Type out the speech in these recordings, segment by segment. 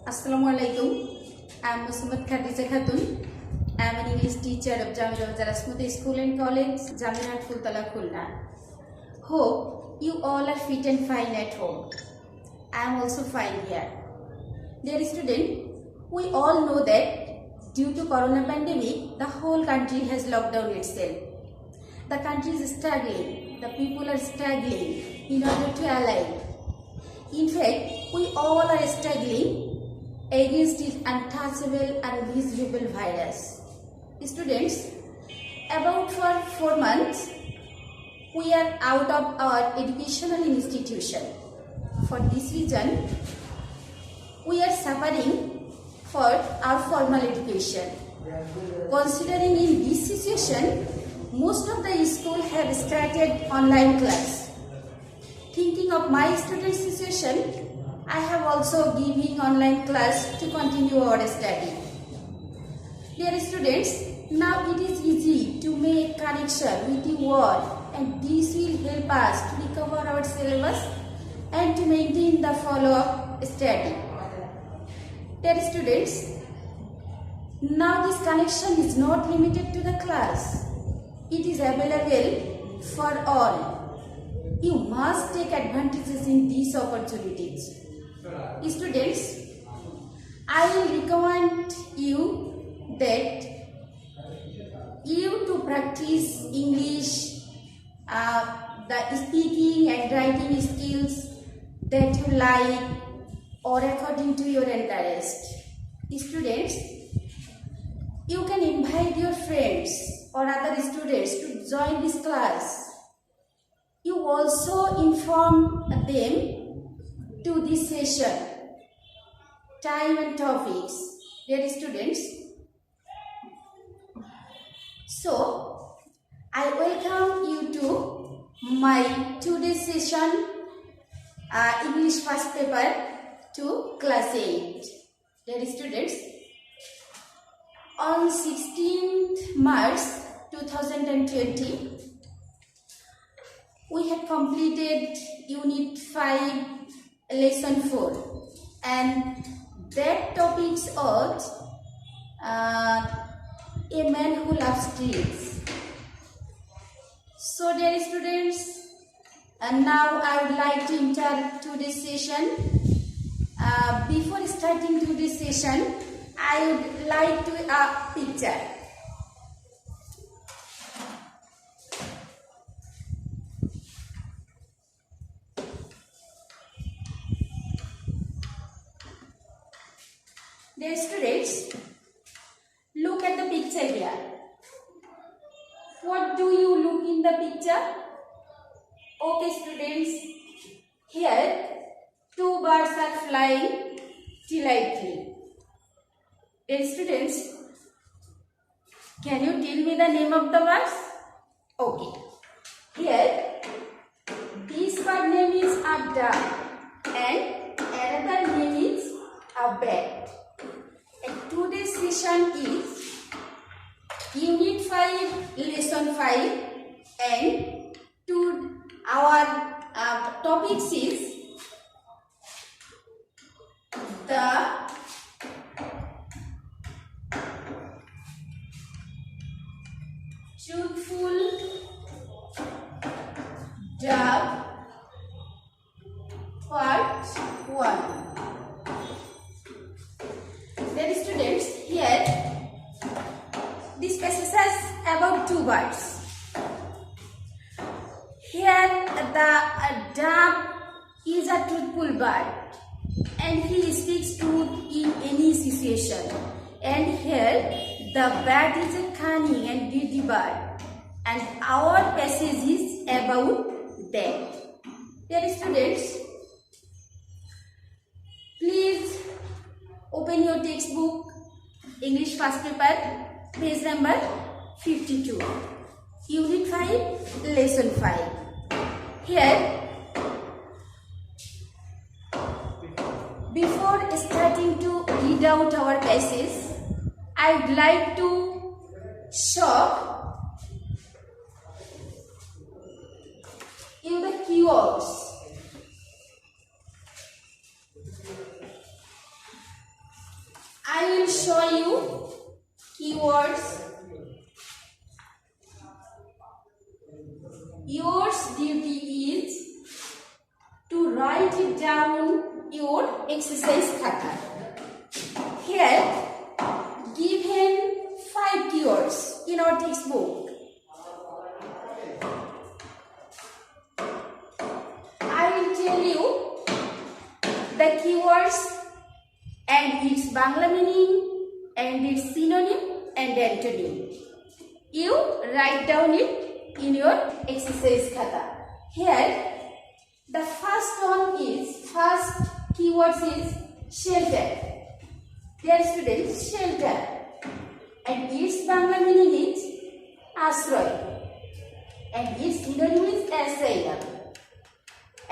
Assalamualaikum. I am Muslimat Khadija Khatun. I am an English teacher of Jamia Jarasmati School and College, Jamia Fultala Khulna. Hope you all are fit and fine at home. I am also fine here. Dear student, we all know that due to corona pandemic, the whole country has locked down itself. The country is struggling. The people are struggling in order to alive. In fact, we all are struggling against this untouchable and invisible virus. Students, about for 4 months, we are out of our educational institution. For this reason, we are suffering for our formal education. Considering in this situation, most of the schools have started online class. Thinking of my student situation, I have also giving online class to continue our study. Dear students, now it is easy to make connection with the world, and this will help us to recover our syllabus and to maintain the follow-up study. Dear students, now this connection is not limited to the class. It is available for all. You must take advantages in these opportunities. Students, I will recommend you that you to practice English, the speaking and writing skills that you like or according to your interest. Students, you can invite your friends or other students to join this class. You also inform them to this session, time and topics. Dear students, so I welcome you to my today's session, English first paper to class 8. Dear students, on 16th March 2020, we had completed Unit 5, Lesson 4, and that topic was A Man Who Loves Trees. So, dear students, now I would like to enter today's session. Before starting today's session, I would like to a picture. Dear students, look at the picture here. What do you look in the picture? Okay, students, here two birds are flying delightfully. Dear students, can you tell me the name of the birds? Okay. Here, this bird name is a dove and another name is a bat. And today's session is Unit 5, Lesson 5, and our topics is the Truthful Dove Part 1. Dear students, here this passage is about two birds. Here the dove is a truthful bird and he speaks truth in any situation. And here the bat is a cunning and greedy bird, and our passage is about that. Dear students, please open your textbook, English first paper, page number 52, Unit 5, Lesson 5. Here, before starting to read out our passage, I would like to show you the keywords. I will show you keywords. Your duty is to write it down your exercise khata. Here, given 5 keywords in our textbook. I will tell you the keywords and its Bangla meaning and its synonym and antonym. You write down it in your exercise khata. Here, the first keywords is shelter. Dear students, shelter, and its Bangla meaning is ashroy, and its synonym is asylum,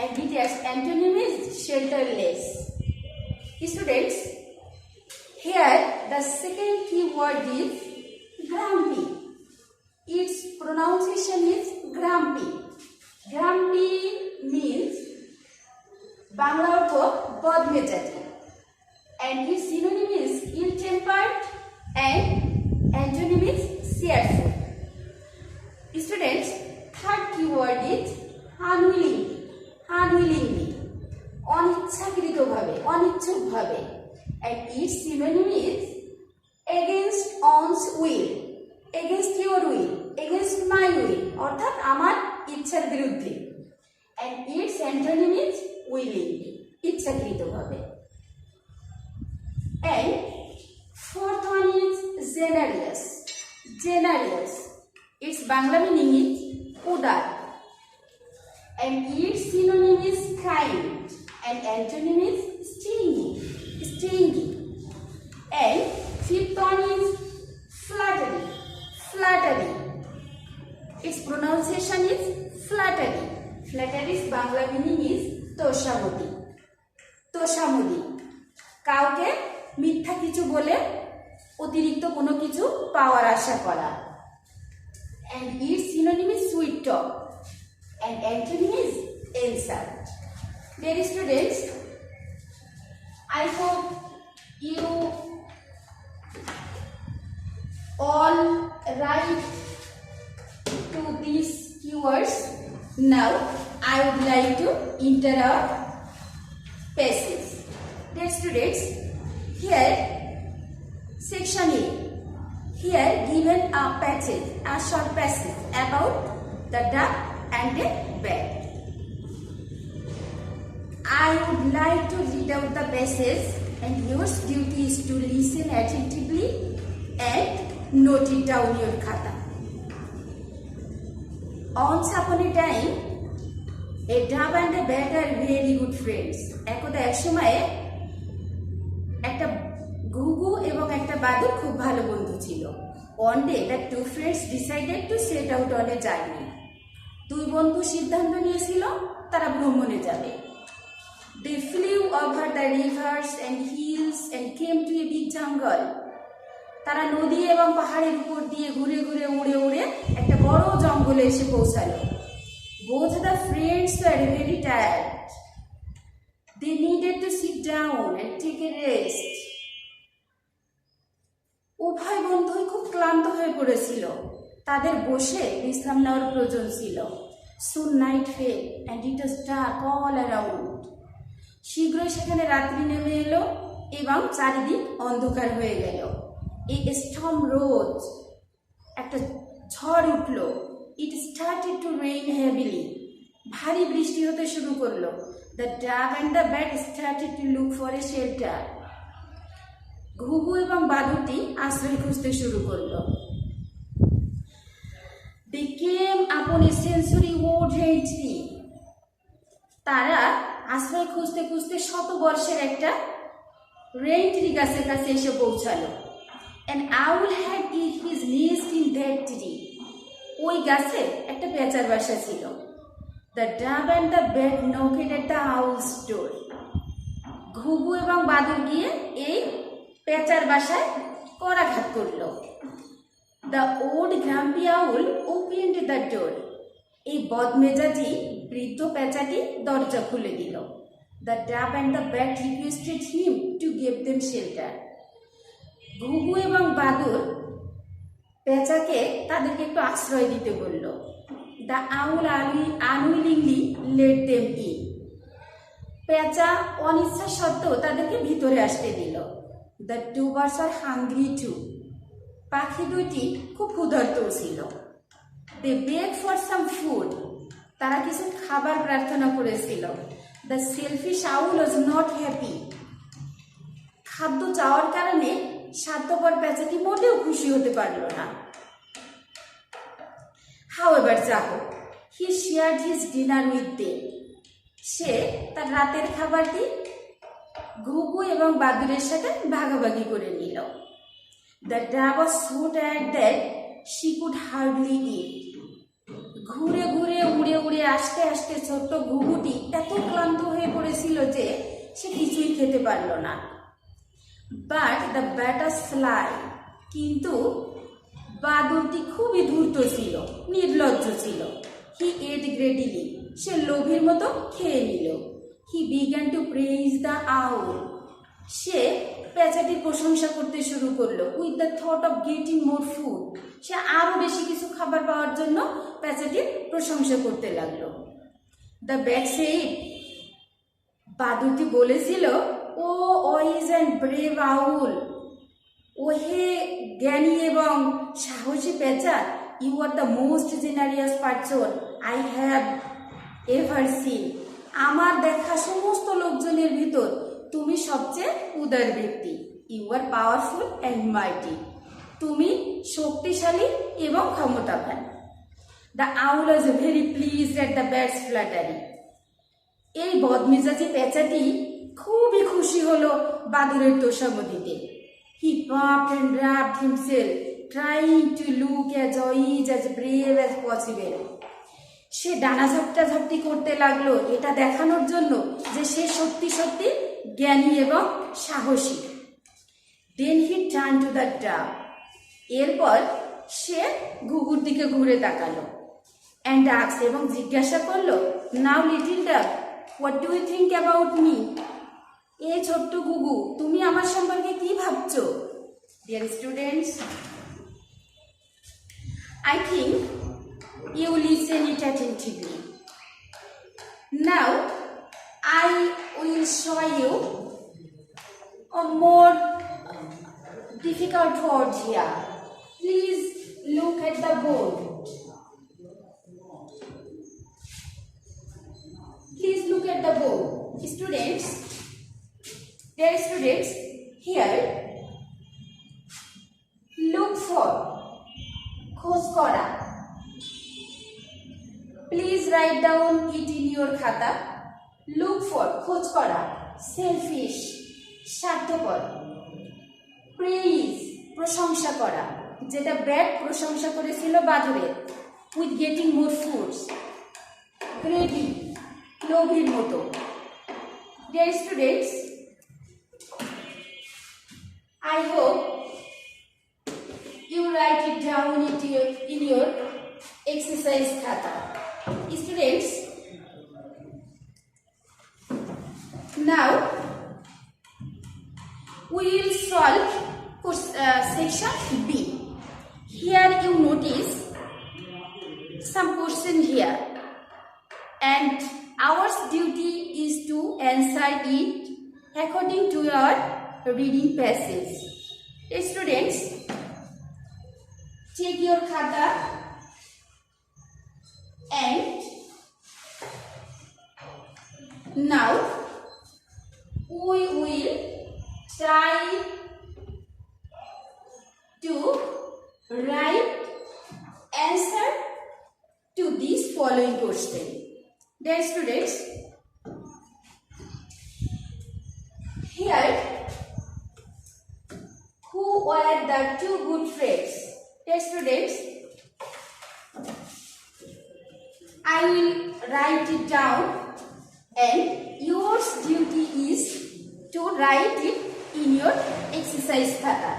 and its antonym is shelterless. Students, here the second keyword is grumpy. Its pronunciation is grumpy. Grumpy means Bangla ortho bodmejaji, and its synonym is ill-tempered and antonym is cheerful. Students, third keyword is unwillingly. Unwillingly, অনিচ্ছাকৃতভাবে, অনিচ্ছুকভাবে, and its synonym is against one's will, against your will, against my will, অর্থাৎ আমার ইচ্ছার বিরুদ্ধে, and its antonym is willingly, ইচ্ছাকৃতভাবে. And fourth one is generous. Generous, its Bangla meaning is udar, and its synonym is kind, and antonym is stingy. Stingy. And fifth one is flattery. Flattery, its pronunciation is flattery. Flattery's Bangla meaning is toshamodi. Toshamodi, কাউকে মিথ্যা কিছু বলে অতিরিক্ত কোনো কিছু পাওয়ার আশা করা, and its synonym is sweet talk, and antonym is insult. Dear students, I hope you all write to these keywords. Now I would like to enter our passage. Dear students, here section A. Here given a passage, a short passage about the duck and the bat. I would like to read out the passage, and your duty is to listen attentively and note it down your khata. Once upon a time, a dove and a bat are very good friends. একদা এক সময়ে একটা ঘুঘু এবং একটা বাদুড় খুব ভালো বন্ধু ছিল. One day, the two friends decided to set out on a journey. দুই বন্ধু সিদ্ধান্ত নিয়েছিল তারা ভ্রমণে যাবে. They flew over the rivers and hills and came to a big jungle. তারা নদী এবং পাহাড়ের উপর দিয়ে ঘুরে ঘুরে উড়ে উড়ে একটা বড় জঙ্গলে এসে পৌঁছালো. Both the friends were very tired. They needed to sit down and take a rest. উভয় বন্ধুই খুব ক্লান্ত হয়ে পড়েছিল. তাদের বসে বিশ্রাম নেওয়ার প্রয়োজন ছিল. Soon night fell and it was dark all around. শীঘ্রই সেখানে রাত্রি নেমে এলো এবং চারিদিক অন্ধকার হয়ে গেল. A storm rose, একটা ঝড় উঠল. It started to rain heavily. ভারী বৃষ্টি হতে শুরু করলো. The dove and the bat started to look for a shelter. ঘুঘু এবং বাদুড়টি আশ্রয় খুঁজতে শুরু করলো. They came upon a century-old rain tree. তারা আশ্রয় খুঁজতে খুঁজতে শতবর্ষের একটা রেইন ট্রি গাছের কাছে এসে পৌঁছালো. An owl had his nest in that tree. ওই গাছে একটা পেঁচার বাসা ছিল. The dove and the bat knocked at the owl's door. ঘুঘু এবং বাদুড় গিয়ে এই পেঁচার বাসায় করাঘাত করলো. The old grumpy owl opened the door. এই বদমেজাজি বৃদ্ধ পেঁচাটি দরজা খুলে দিল. The dove and the bat requested him to give them shelter. ঘুঘু এবং বাদুর পেঁচাকে তাদেরকে একটু আশ্রয় দিতে বলল। The owl unwillingly let them in. পেঁচা অনিচ্ছা সত্ত্বেও তাদেরকে ভিতরে আসতে দিল। The two birds are hungry too. পাখি দুইটি খুব ক্ষুধার্ত ছিল। They beg for some food. তারা কিছু খাবার প্রার্থনা করেছিল। The selfish owl was not happy. খাদ্য চাওয়ার কারণে স্বার্থপর পেঁচাটি মোটেও খুশি হতে পারল না। হাউএভার, যা হোক, he shared his dinner with them. সে তার রাতের খাবারটি ঘুঘু এবং বাদুরের সাথে ভাগাভাগি করে নিল। The dove was so tired that she could hardly eat. ঘুরে ঘুরে উড়ে উড়ে আসতে আসতে ছোট্ট ঘুঘুটি এত ক্লান্ত হয়ে পড়েছিল যে সে কিছুই খেতে পারল না। But the batter sly. কিন্তু বাদুরটি খুবই ধূর্ত ছিল, নির্লজ্জ ছিল। হি এট গ্রেডিলি। সে লোভীর মতো খেয়ে নিল। He began to praise the owl. সে পেঁচাটির প্রশংসা করতে শুরু করলো। With the thought of getting more food. সে আরো বেশি কিছু খাবার পাওয়ার জন্য পেঁচাটির প্রশংসা করতে লাগলো। The bat said. বাদুরটি বলেছিল, O wise and brave owl. ও হে জ্ঞানী এবং সাহসী পেঁচা, you are the most generous person I have ever seen. আমার দেখা সমস্ত লোকজনের ভিতর তুমি সবচেয়ে উদার ব্যক্তি। You are powerful and mighty. তুমি শক্তিশালী এবং ক্ষমতাবান। The owl was very pleased at the bat's flattery. এই বদমেজাজি পেঁচাটি খুবই খুশি হলো বাদুরের তোষামদিতে। He puffed and rubbed himself, trying to look as wise as brave as possible. সে ডানা ঝাপটাঝাপটি করতে লাগলো, এটা দেখানোর জন্য যে সে সত্যি সত্যি জ্ঞানী এবং সাহসী। Then he turned to the dove. এরপর সে ঘুঘুর দিকে ঘুরে তাকালো। And asked, এবং জিজ্ঞাসা করলো, Now little dove, what do you think about me? এই ছোট্ট ঘুঘু, তুমি আমার সম্পর্কে কি ভাবছো? Dear students, I think you listen it attentively. Now I will show you a more difficult word here. Please look at the board. Please look at the board. Students, dear students, here look for খোঁজ করা. Please write down it in your খাতা. Look for খোঁজ করা. Selfish স্বার্থপর. Praise প্রশংসা করা, যেটা bat প্রশংসা করেছিল বাদুরের. With getting more foods. Greedy লোভীর মতো. Dear students, I hope you write it down in your exercise khata. Students, now we will solve section B. Here you notice some question here, and our duty is to answer it according to your reading passage. Students, take your khata and now we will try to write answer to this following question. Dear students, here who were the two good friends? Dear students, I will write it down and your duty is to write it in your exercise khata.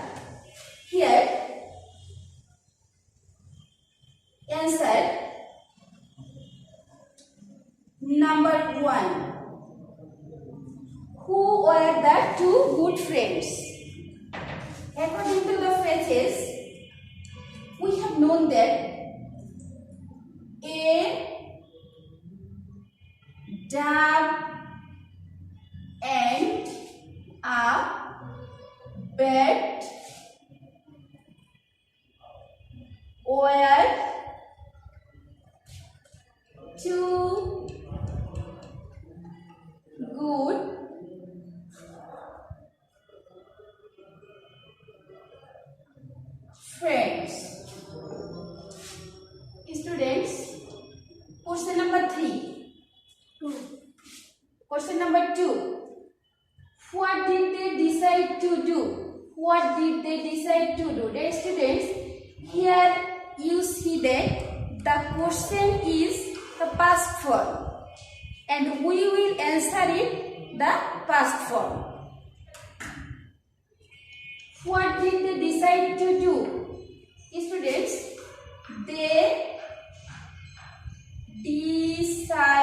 Here answer number 1. Who were the two good friends? According classes, we have known that a, dab, and a bed were two good friends. Students, question number 3. Question number 2. What did they decide to do? What did they decide to do? Dear students, here you see that the question is the past form and we will answer it the past form. What did they decide to do? Students, they decided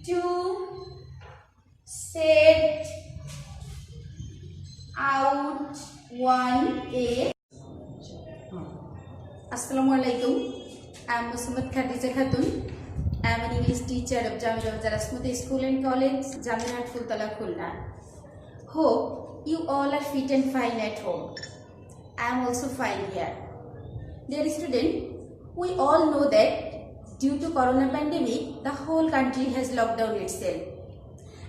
to set out one a. Assalamualaikum. I am Muslimat Khadija Khatun. I am an English teacher of Jamia Smooth School and College, Jamia Fultala Khulna. Hope you all are fit and fine at home. I am also fine here. Dear student, we all know that due to corona pandemic, the whole country has locked down itself.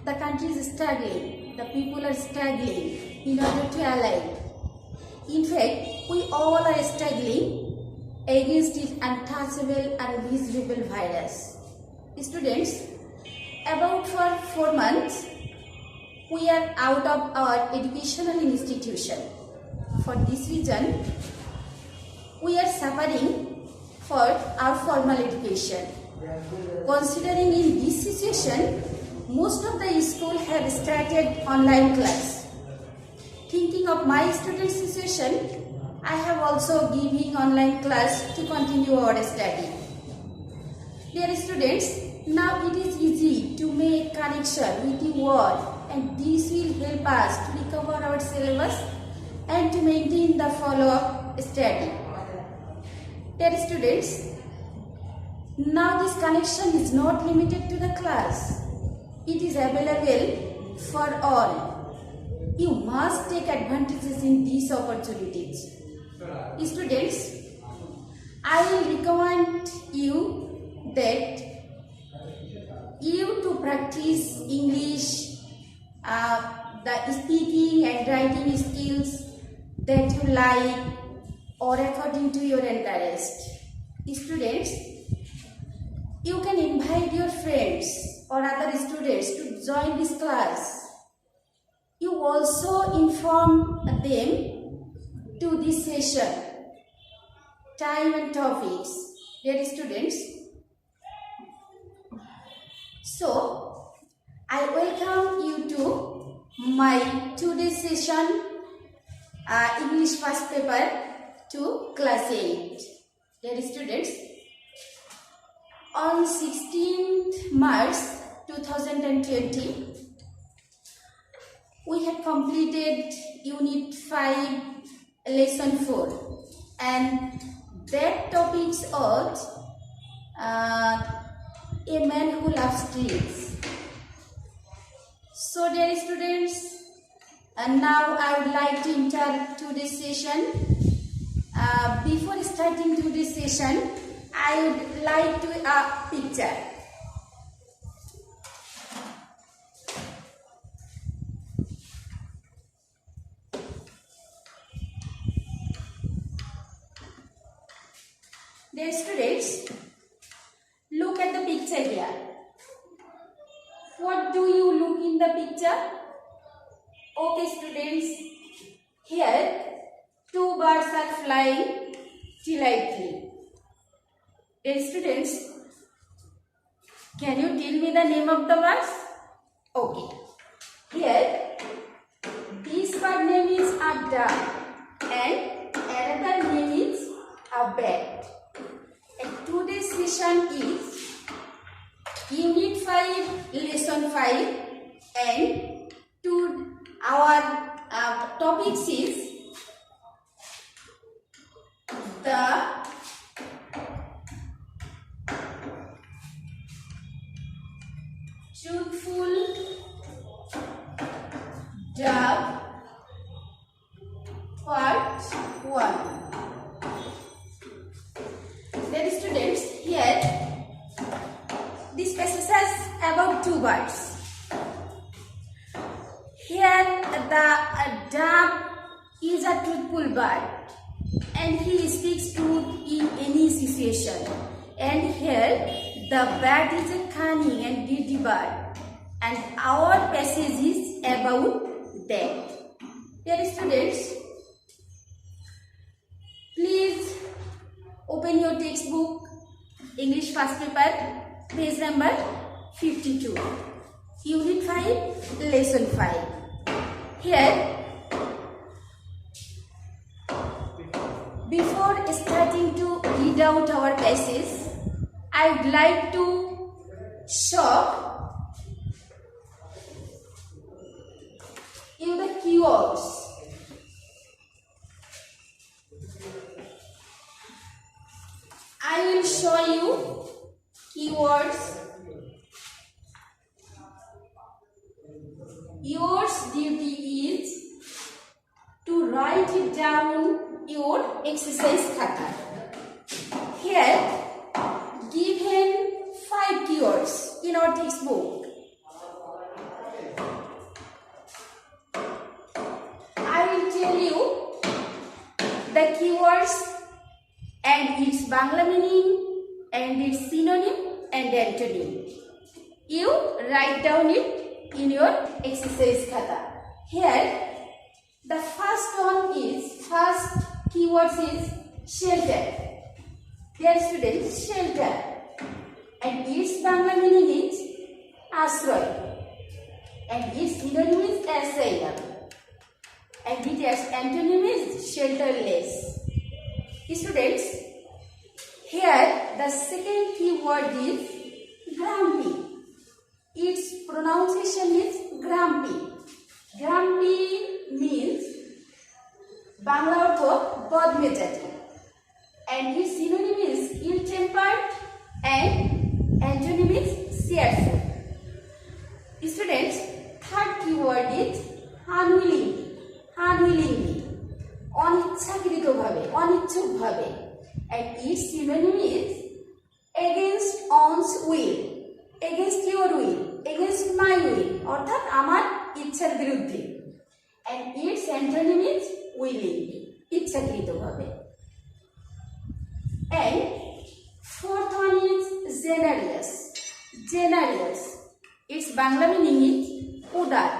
The country is struggling. The people are struggling in order to alive. In fact, we all are struggling against this untouchable and invisible virus. Students, about for 4 months, we are out of our educational institution. For this reason, we are suffering for our formal education. Considering in this situation, most of the schools have started online class. Thinking of my student situation, I have also giving online class to continue our study. Dear students, now it is easy to make connection with the world and this will help us to recover our syllabus and to maintain the follow-up study. Dear students, now this connection is not limited to the class. It is available for all. You must take advantages in these opportunities. Students, I will recommend you that you to practice English, the speaking and writing skills that you like or according to your interest. Students, you can invite your friends or other students to join this class. You also inform them to this session, time and topics. Dear students, so I welcome you to my today's session, English first paper to class 8. Dear students, on 16th March 2020, we have completed Unit 5, Lesson 4, and that topic was a man who loves trees. So, dear students, now I would like to enter today's session. Before starting today's session, I would like to a picture. Dear students, look at the picture here. What do you look in the picture? Okay students, here two birds are flying delightfully. Dear students, can you tell me the name of the birds? Okay. Here, this bird name is a duck and another name is a bat. And today's session is Unit 5, Lesson 5 and our topics is the truthful dub part 1. Dear students, here this passage has about 2 words. Here the dove is a truthful bird and he speaks truth in any situation. And here the bird is a cunning and greedy bird, and our passage is about that. Dear students, please open your textbook, English first paper, page number 52, Unit 5, Lesson 5. Here, before starting to read out our passage, I would like to show you the keywords. I will show you keywords. Your duty is to write it down your exercise khata. Here, given 5 keywords in our textbook. I will tell you the keywords and its Bangla meaning and its synonym and antonym. You write down it in your exercise khata. Here, the first keyword is shelter. Dear students, shelter, and its Bangla meaning is ashroy, and its synonym is asylum, and its antonym is shelterless. Students, here the second keyword is grumpy. Its pronunciation is grumpy. Grumpy means Bangla ortho bodmejaji, and its synonym is ill-tempered and antonym is cheerful. Students, third keyword is unwillingly, অনিচ্ছাকৃতভাবে, অনিচ্ছুকভাবে, and its synonym is against one's will, against your will, against my will, অর্থাৎ আমার ইচ্ছার বিরুদ্ধে, and its antonym is willingly, ইচ্ছাকৃতভাবে. And fourth one is generous. Its Bangla meaning is udar,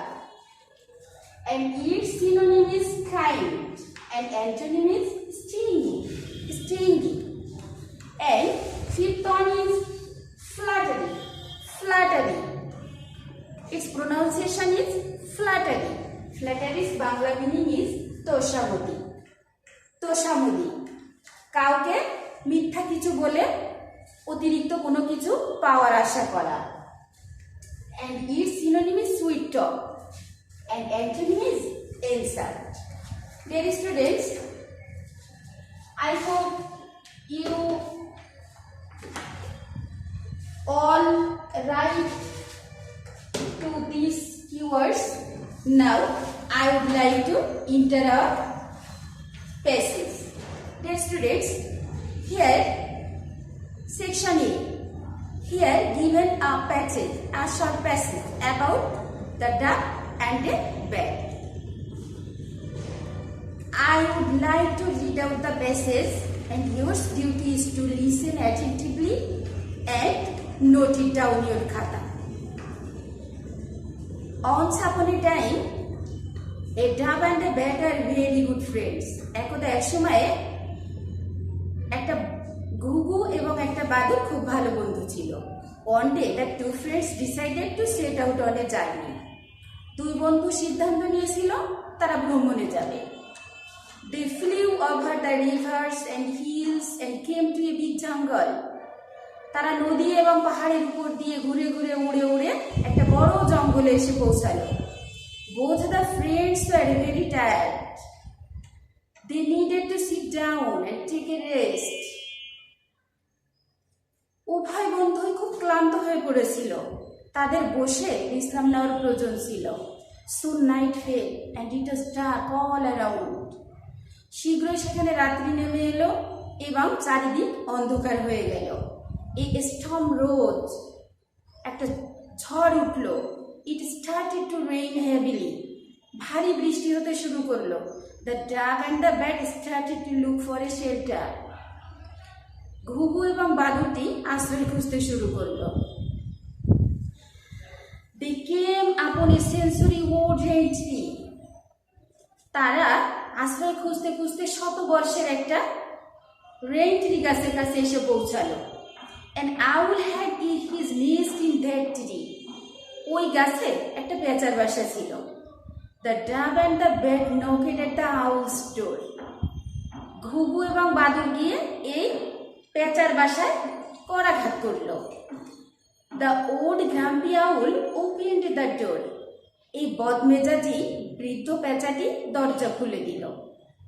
and its synonym is kind, and antonym is stingy. And fifth one is flattery. Its pronunciation is flattery. Flattery's Bangla meaning is toshamodi. কাউকে মিথ্যা কিছু বলে অতিরিক্ত কোনো কিছু পাওয়ার আশা করা. And its synonym is sweet talk, and antonym is insult. Dear students, I hope you all write to these keywords. Now I would like to enter our passage. Dear students, here section A. Here given a short passage about the duck and the bat. I would like to read out the passage, and your duty is to listen attentively and note it down your khata. Once upon a time, a dove and a bat are very good friends. একদা এক সময়ে একটা ঘুঘু এবং একটা বাদুড় খুব ভালো বন্ধু ছিল. One day, the two friends decided to set out on a journey. দুই বন্ধু সিদ্ধান্ত নিয়েছিল তারা ভ্রমণে যাবে. They flew over the rivers and hills and came to a big jungle. তারা নদী এবং পাহাড়ের উপর দিয়ে ঘুরে ঘুরে উড়ে উড়ে একটা বড় জঙ্গলে এসে পৌঁছালো. Both the friends were very tired. They needed to sit down and take a rest. উভয় বন্ধুই খুব ক্লান্ত হয়ে পড়েছিল, তাদের বসে বিশ্রাম নেওয়ার প্রয়োজন ছিল। Soon night fell and it was dark all around. শীঘ্রই সেখানে রাত্রি নেমে এলো এবং চারিদিক অন্ধকার হয়ে গেল। A storm rose, একটা ঝড় উঠল। It started to rain heavily. ভারী বৃষ্টি হতে শুরু করলো। The dog and the bat started to look for a shelter. ঘুঘু এবং বাদুড়টি আশ্রয় খুঁজতে শুরু করলো। They came upon a century-old rain tree. তারা আশ্রয় খুঁজতে খুঁজতে শতবর্ষের একটা রেইন ট্রি গাছের কাছে এসে পৌঁছালো। An owl had his nest in that tree. ওই গাছে একটা পেঁচার বাসা ছিল। The dove and the bat knocked at the owl's door. ঘুঘু এবং বাদুড় গিয়ে এই পেঁচার বাসায় করাঘাত করল। The old grumpy owl opened the door. এই বদমেজাজি বৃদ্ধ পেঁচাটি দরজা খুলে দিল।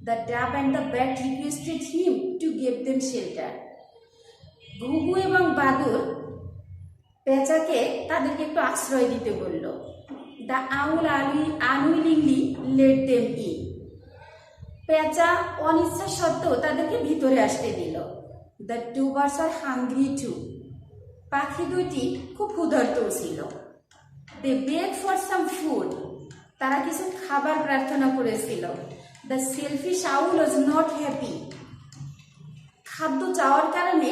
The dove and the bat requested him to give them shelter. ঘুঘু এবং বাদুড় পেঁচাকে তাদেরকে একটু আশ্রয় দিতে বলল। The owl unwillingly let them in. পেঁচা অনিচ্ছা সত্ত্বেও তাদেরকে ভিতরে আসতে দিল। The two birds are hungry too. পাখি দুইটি খুব ক্ষুধার্ত ছিল। They begged for some food. তারা কিছু খাবার প্রার্থনা করেছিল। The selfish owl was not happy. খাদ্য চাওয়ার কারণে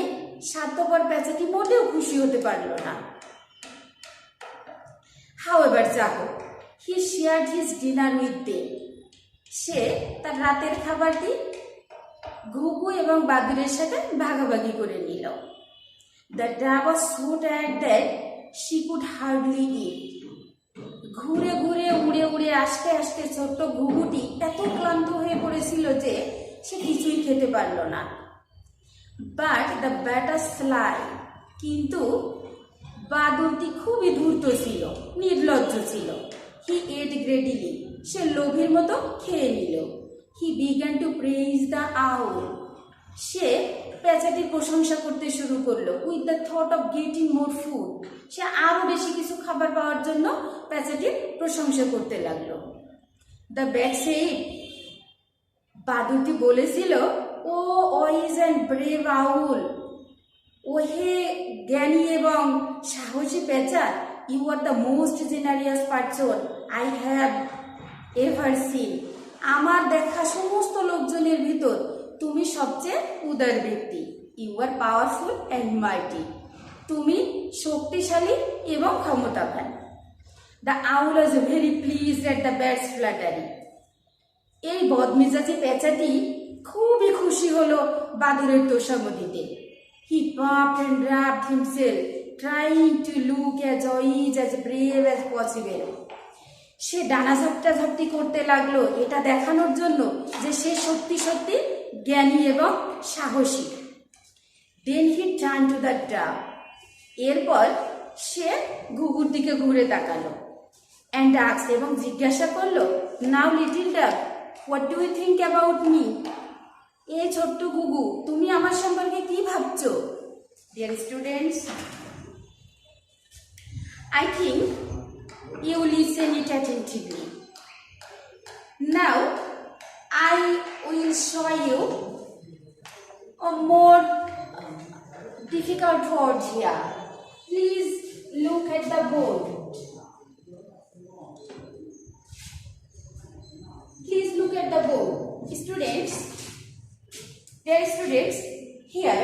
স্বার্থপর পেঁচাটি মোটেও খুশি হতে পারল না। However, he shared his dinner with them. সে তার রাতের খাবারটি ঘুঘু এবং বাদুড়ের সাথে ভাগাভাগি করে নিল। The dove was so tired that she could hardly eat. ঘুরে ঘুরে উড়ে উড়ে আসতে আসতে ছোট্ট ঘুঘুটি এত ক্লান্ত হয়ে পড়েছিল যে সে কিছুই খেতে পারল না। But the bat was sly. কিন্তু বাদুড়টি খুবই ধূর্ত ছিল, নির্লজ্জ ছিল। He ate greedily. সে লোভীর মতো খেয়ে নিল। He began to praise the owl. সে পেঁচাটির প্রশংসা করতে শুরু করলো। With the thought of getting more food. সে আরো বেশি কিছু খাবার পাওয়ার জন্য পেঁচাটির প্রশংসা করতে লাগলো। The bat said, বাদুড়টি বলেছিল, ও wise and brave owl. ও হে জ্ঞানী এবং সাহসী পেঁচা, you are the most generous person I have ever seen. আমার দেখা সমস্ত লোকজনের ভিতর তুমি সবচেয়ে উদার ব্যক্তি। You are powerful and mighty. তুমি শক্তিশালী এবং ক্ষমতাবান। The owl was very pleased at the bat's flattery. এই বদমেজাজি পেঁচাটি খুবই খুশি হলো বাদুড়ের তোষামোদীতে। He puffed and rubbed himself, trying to look as wise as brave as possible. সে ডানা ঝাপটাঝাপটি করতে লাগলো এটা দেখানোর জন্য যে সে সত্যি সত্যি জ্ঞানী এবং সাহসী। Then he turned to the dove. এরপর সে ঘুঘুর দিকে ঘুরে তাকালো and asked, এবং জিজ্ঞাসা করলো, Now little dove, what do you think about me? এই ছোট্ট ঘুঘু, তুমি আমার সম্পর্কে কি ভাবছো? Dear students, I think you listen it attentively. Now I will show you a more difficult word here. Please look at the board. Please look at the board. Students, dear students, here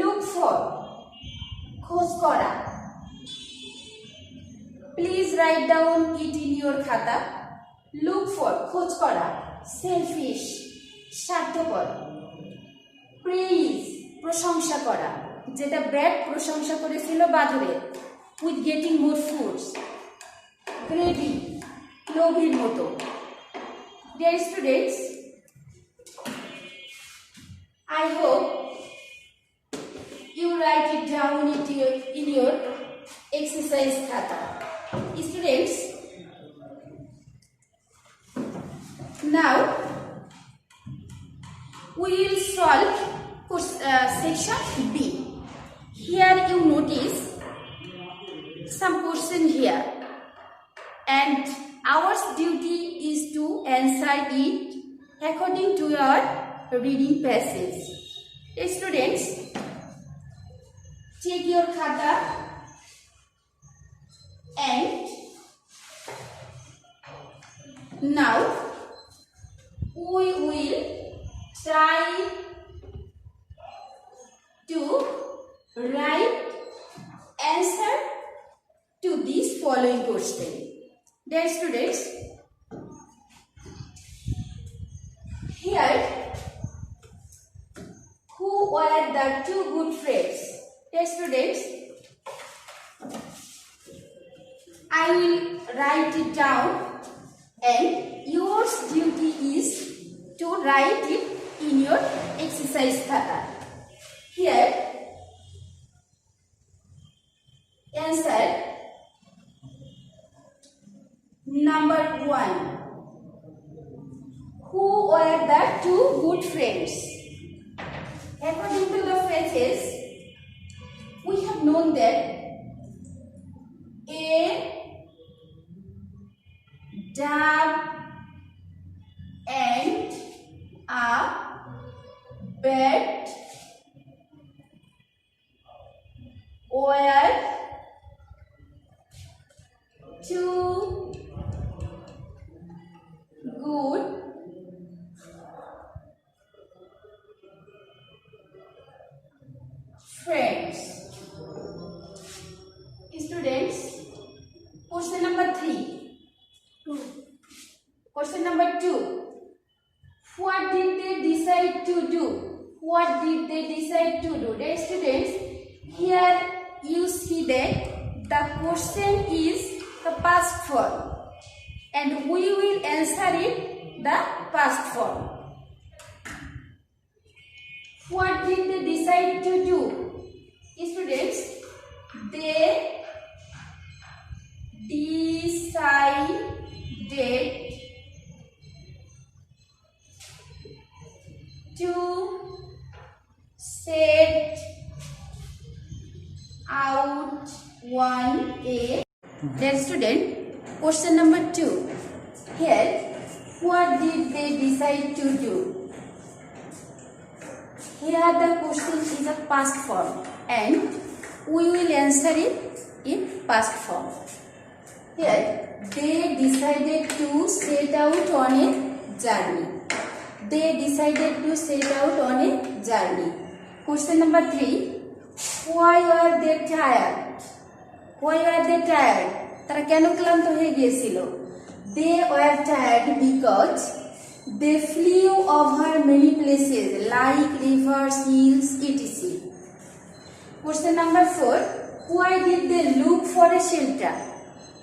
look for খোঁজ করা. Please write down it in your খাতা. Look for খোঁজ করা, selfish স্বার্থপর, praise প্রশংসা করা, যেটা bat প্রশংসা করেছিল বাদুড়ের, with getting more foods, greedy লোভীর মতো. Dear students, I hope you write it down in your exercise khata. Students, now we will solve section B. Here you notice some question here, and our duty is to answer it according to your reading passage. Students, take your khata and now we will try to write answer to this following question. Dear students, here who were the two good friends? Dear students, I will write it down and your duty is to write it in your exercise khata. Here, answer number 1. Who were the two good friends? According to the phrases, we have known that a dog and a bat were two good friends. Students, question number 3. Question number 2. What did they decide to do? What did they decide to do? Dear students, here you see that the question is the past form and we will answer it the past form. What did they decide to do? Students, they decided to set out one a. Dear student, question number 2. Here, what did they decide to do? Here the question is a past form and we will answer it in past form. Here, they decided to set out on a journey. They decided to set out on a journey. Question number 3. Why are they tired? Why are they tired? তারা কেন ক্লান্ত হয়ে গিয়েছিল? They were tired because they flew over many places like rivers, hills, etc. Question number 4. Why did they look for a shelter?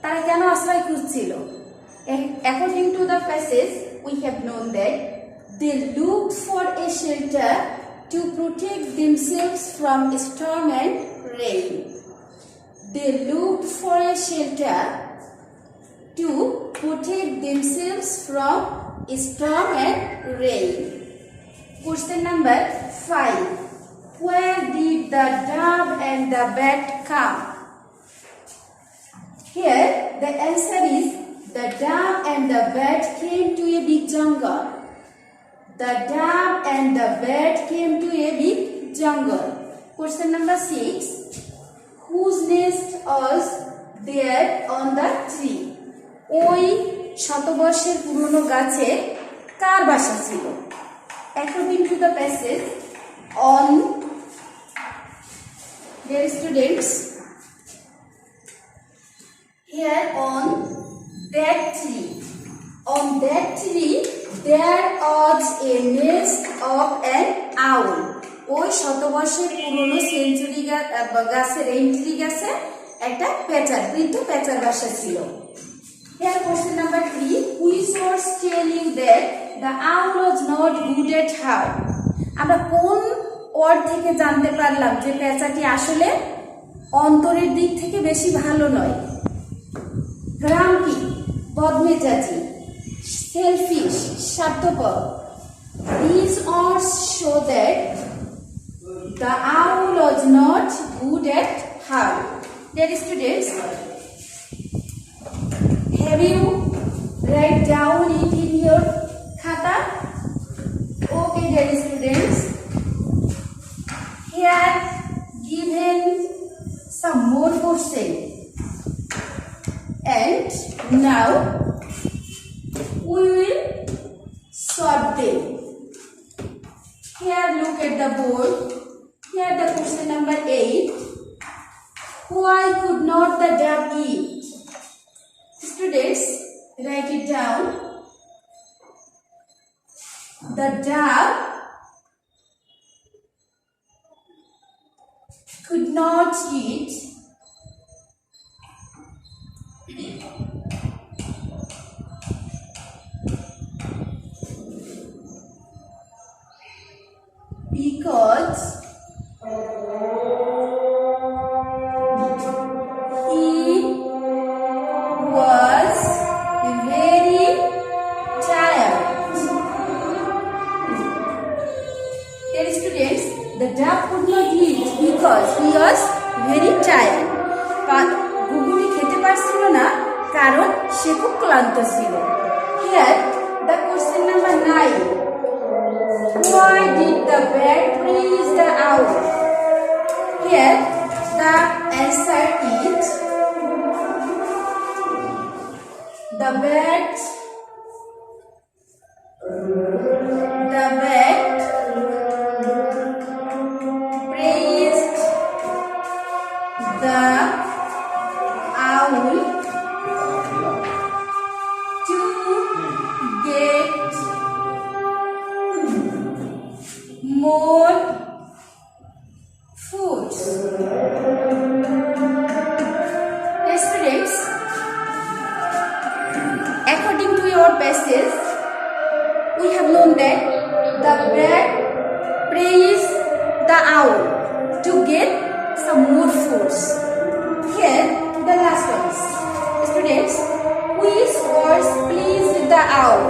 তারা কেন আশ্রয় খুঁজছিল? According to the passage, we have known that they looked for a shelter to protect themselves from storm and rain. They looked for a shelter to protect themselves from storm and rain. Question number 5. Where did the dove and the bat come? Here the answer is the dove and the bat came to a big jungle. The dove and the bat came to a big jungle. Question number 6. Whose nest was there on the tree? ওই শতবর্ষের পুরনো গাছে কার বাসা ছিল? According to the passage, on dear students, here on that tree there was a nest of an owl. ওই শতবর্ষের পুরনো century গাছের entry গাছে একটা পেঁচার বৃদ্ধ পেঁচার বাসা ছিল। Here question number 3. Which source tell you that the owl was not good at heart? আমরা কোন ওয়ার্ড থেকে জানতে পারলাম যে পেঁচাটি আসলে অন্তরের দিক থেকে বেশি ভালো নয়? গ্রাম্পি বদমেজাজি, সেলফিশ স্বার্থপর। These words show that the owl was not good at how. Dear students, have you write down it in your khata? Okay, dear students, here given some more questions, and now we will solve them. Here look at the board. Here the question number 8. Why could not the dove eat? Students, write it down. The dove could not eat because he was very tired. Dear students, the dove could not eat because he was very tired. ঘুঘুটি খেতে পারছিল না কারণ সে খুব ক্লান্ত ছিল। Here the question number 9. Why did the bird praise the owl? Here the answer is the bird praised the owl to get more food. Students, according to your passage, we have known that the bird praised the owl to get some more foods. Here, the last ones. Students, which words pleased the owl?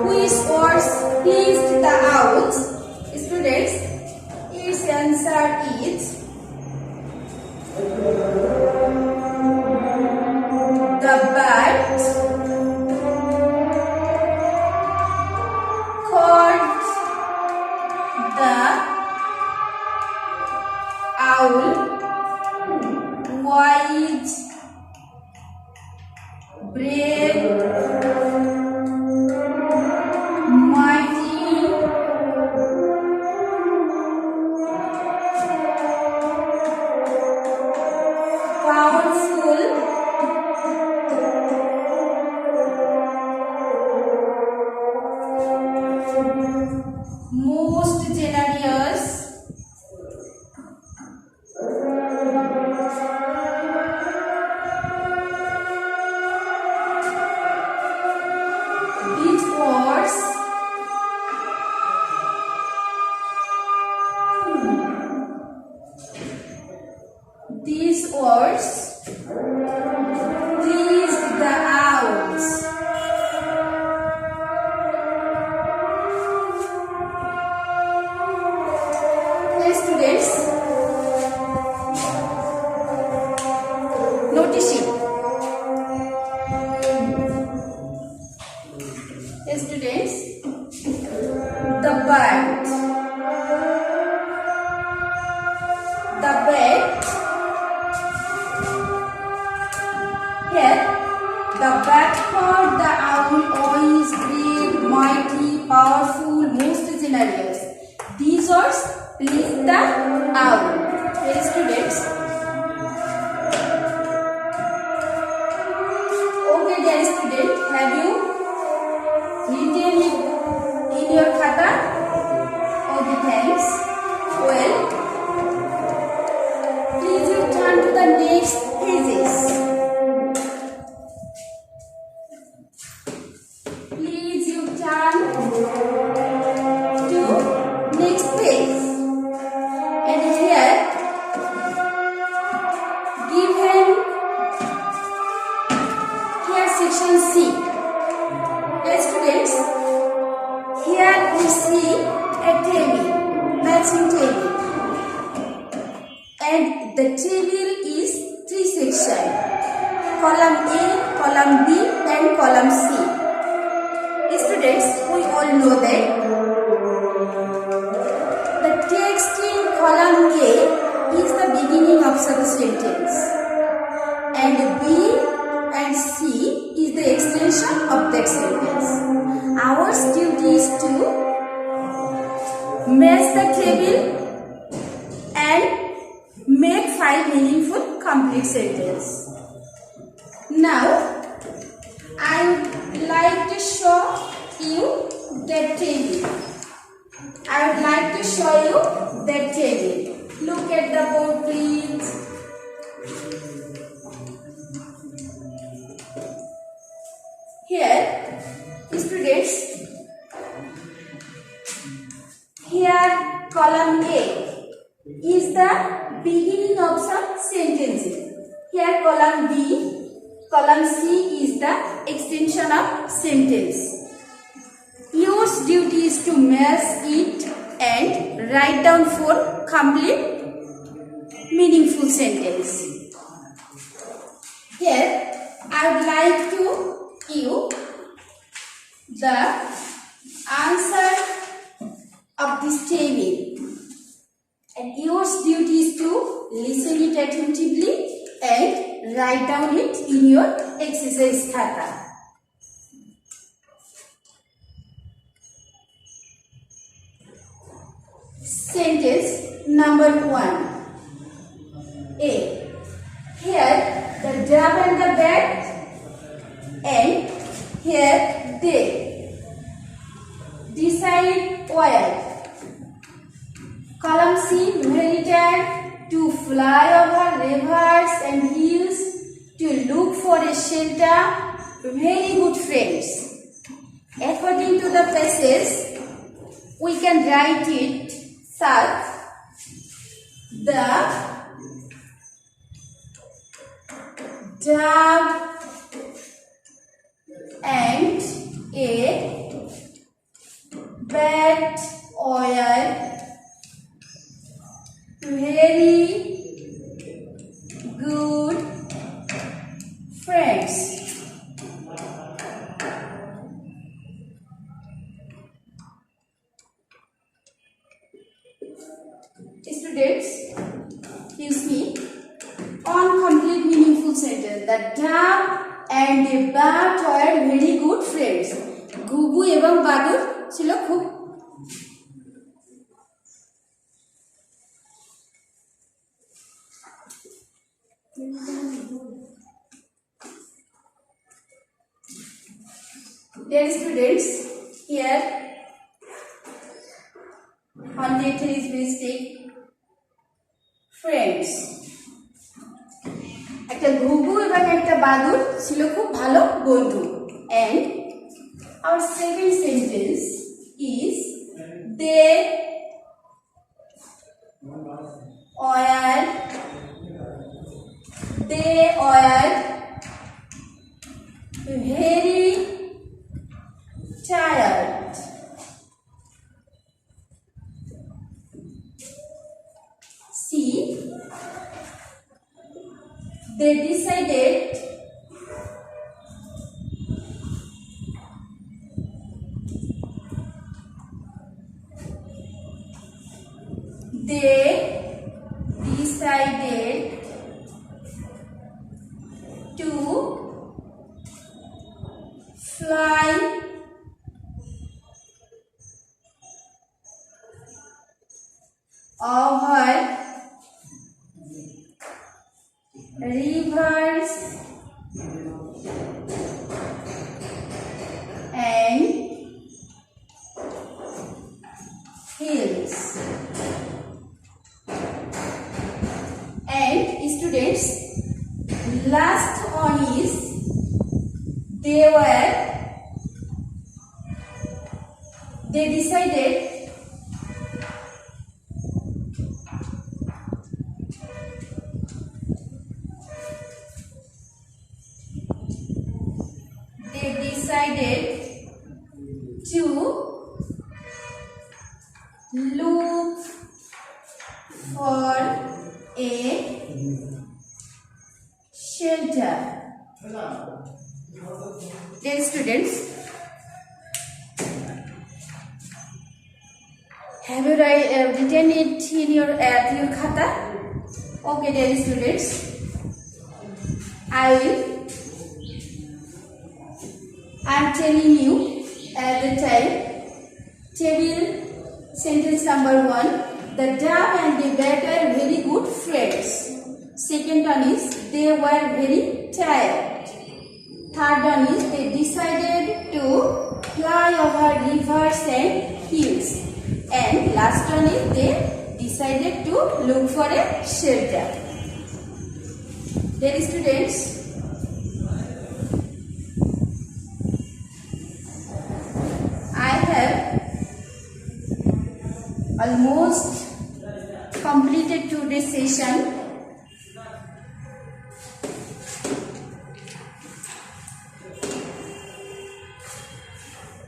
Which words pleased the owls? Students, its answer is the bird called the owl wise, brave, mighty, powerful, most generous, these words pleased the owls. Yes, students, notice it. Yes, students, the bird here, the bird called the owl always brave, mighty, powerful, most generous. These words please the owl. Dear students, okay, dear student, have you written it in your khata? Okay, thanks. Well, please you turn to the next pages. Please you turn to next page. And here given Option C. Dear students, here we see a table, matching table, and the table is three sections: column A, column B, and column C. Students, we all know that the text in column A is the beginning of the sentence, and B and C is the extension of that sentence. Our duty is to match the table and make 5 meaningful complete sentences. Now, I would like to show you that table. I would like to show you that table. Look at the board, please. Here, students, here column A is the beginning of some sentences. Here column B, column C is the extension of sentence. Your duty is to match it and write down 4 complete meaningful sentences. Here I would like to give the answer of this table, and your duty is to listen it attentively and write down it in your exercise khata. Sentence number 1. A. Here the dog and the bat, and here they decide where. Column C, very tired to fly over rivers and hills to look for a shelter. Very good friends. According to the passage, we can write it such: the dog and a bat were very good friends. Students, you see, on complete meaningful sentence, the dog and the bat were very good friends. গুবু এবং বাদুর ছিল খুব Dear students, here on letter is mistake. Friends, একটা ঘুঘু এবং একটা বাদুর ছিল খুব ভালো বন্ধু. And our second sentence is they were very tired. See, they decided to fly over rivers and hills. And students, last one is they decided decided to look for a shelter. Dear students, have you written it in your khata? Okay, dear students, I am telling you at the time. Table sentence number 1. The dove and the bat were very good friends. Second one is they were very tired. Third one is they decided to fly over rivers and hills. And last one is they decided to look for a shelter. Dear students, I have almost completed today's session.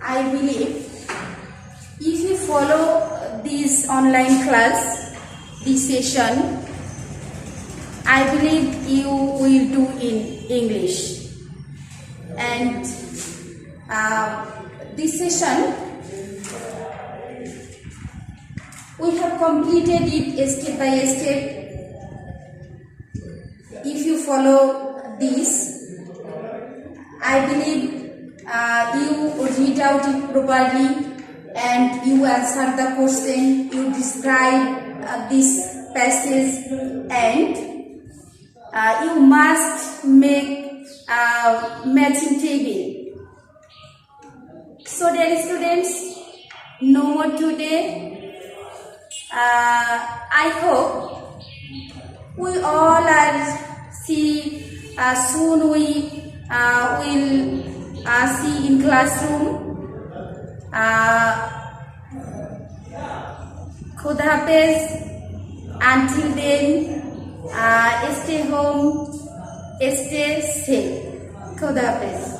I believe if you follow this online class, this session, I believe you will do in English. And this session, we have completed it step by step. If you follow this, I believe you read out it properly and you answer the question, you describe this passage, and you must make a matching table. So dear students, no more today. I hope we all are see soon. We will see in classroom. Khuda Hafiz. Until then, stay home, stay safe. Khuda Hafiz.